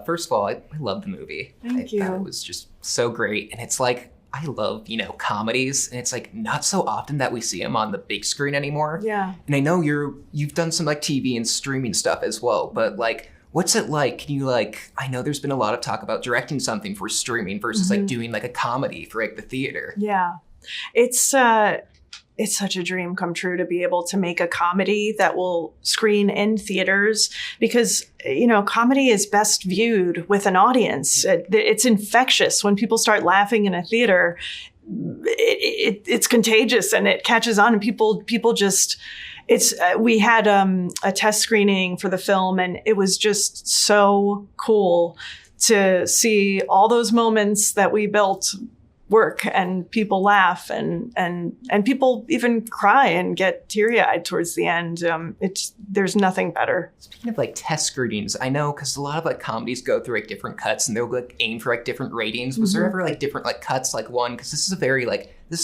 First of all, I love the movie. Thank I thought you. it was just so great. And it's like, I love, comedies. And it's like not so often that we see them on the big screen anymore. Yeah. And I know you've done some like TV and streaming stuff as well, but like, what's it like? Can you I know there's been a lot of talk about directing something for streaming versus like doing like a comedy for like the theater. Yeah. It's such a dream come true to be able to make a comedy that will screen in theaters because, comedy is best viewed with an audience. It's infectious. When people start laughing in a theater, it's contagious and it catches on and people just, we had a test screening for the film and it was just so cool to see all those moments that we built work and people laugh and people even cry and get teary-eyed towards the end. There's nothing better. Speaking of like test screenings, I know because a lot of like comedies go through like different cuts and they'll like aim for like different ratings. Was there ever like different like cuts, like one? Because this is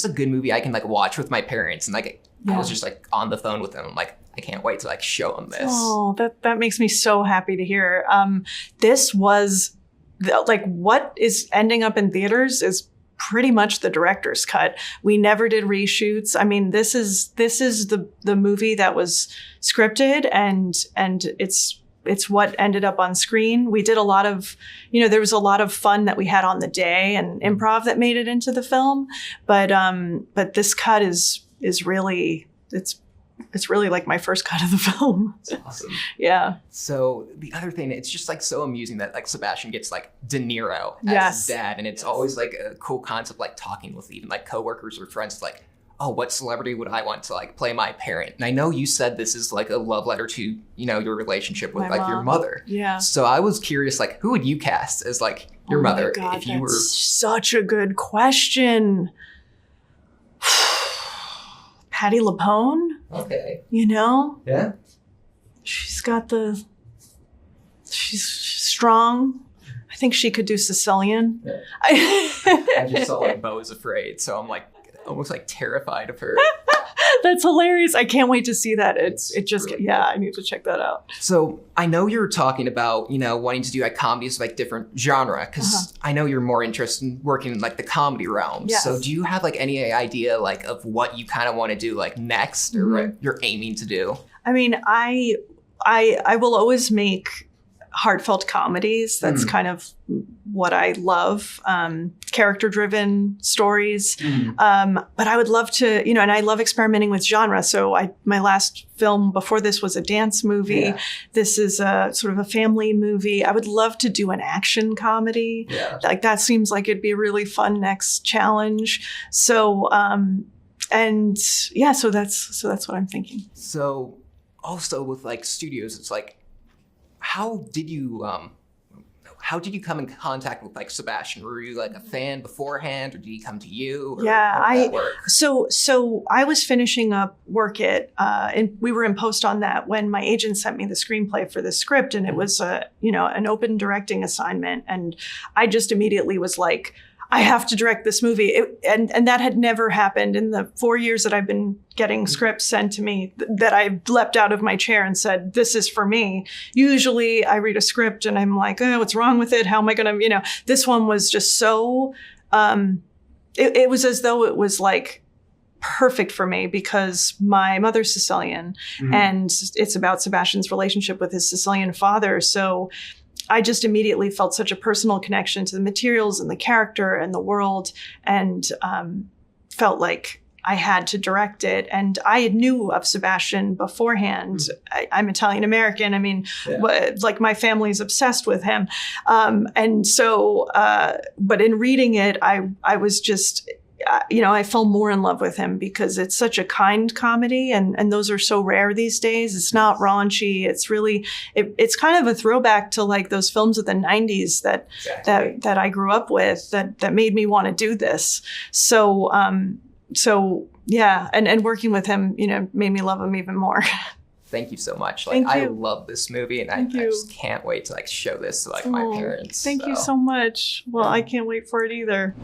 a good movie I can like watch with my parents and like I was just like on the phone with them. I'm like, I can't wait to like show them this. Oh, that makes me so happy to hear. This was what is ending up in theaters is pretty much the director's cut. We never did reshoots. I mean, this is the movie that was scripted and it's what ended up on screen. We did a lot of, there was a lot of fun that we had on the day and improv that made it into the film. But this cut is really, it's really like my first cut of the film. That's awesome. Yeah. So the other thing, it's just like so amusing that like Sebastian gets like De Niro as his dad. And it's always like a cool concept, like talking with even like coworkers or friends, like, oh, what celebrity would I want to like play my parent? And I know you said this is like a love letter to, your relationship with my like your mom. mother. Yeah. So I was curious, like, who would you cast as like your mother God, if you were? Such a good question. Patti LuPone. Okay. Yeah. She's strong. I think she could do Sicilian. Yeah. I just saw like Beau is Afraid, so I'm like almost like terrified of her. That's hilarious. I can't wait to see that. Really I need to check that out. So I know you're talking about, wanting to do like comedies of like different genre, because I know you're more interested in working in like the comedy realm. Yes. So do you have like any idea like of what you kind of want to do like next or what you're aiming to do? I mean, I will always make heartfelt comedies. That's kind of what I love. Character-driven stories. But I would love to, and I love experimenting with genre. So my last film before this was a dance movie. Yeah. This is a sort of a family movie. I would love to do an action comedy. Yeah. Like that seems like it'd be a really fun next challenge. So, so that's what I'm thinking. So also with like studios, it's like, how did you come in contact with like Sebastian? Were you like a fan beforehand, or did he come to you? So I was finishing up work and we were in post on that when my agent sent me the screenplay for the script, and it was an open directing assignment, and I just immediately was like, I have to direct this movie. And that had never happened in the 4 years that I've been getting scripts sent to me, that I leapt out of my chair and said, this is for me. Usually I read a script and I'm like, oh, what's wrong with it? How am I going to, this one was just so, it was as though it was like perfect for me because my mother's Sicilian and it's about Sebastian's relationship with his Sicilian father. So I just immediately felt such a personal connection to the materials and the character and the world, and felt like I had to direct it. And I knew of Sebastian beforehand. I'm Italian American. I mean, like my family's obsessed with him. And so, but in reading it, I was just, I fell more in love with him because it's such a kind comedy, and those are so rare these days. It's not raunchy. It's really, it's kind of a throwback to like those films of the 90s that I grew up with that made me want to do this. So yeah, and working with him, made me love him even more. Thank you so much. Thank I you. love this movie, and I just can't wait to like show this to like my parents. Thank you so much. Well, I can't wait for it either.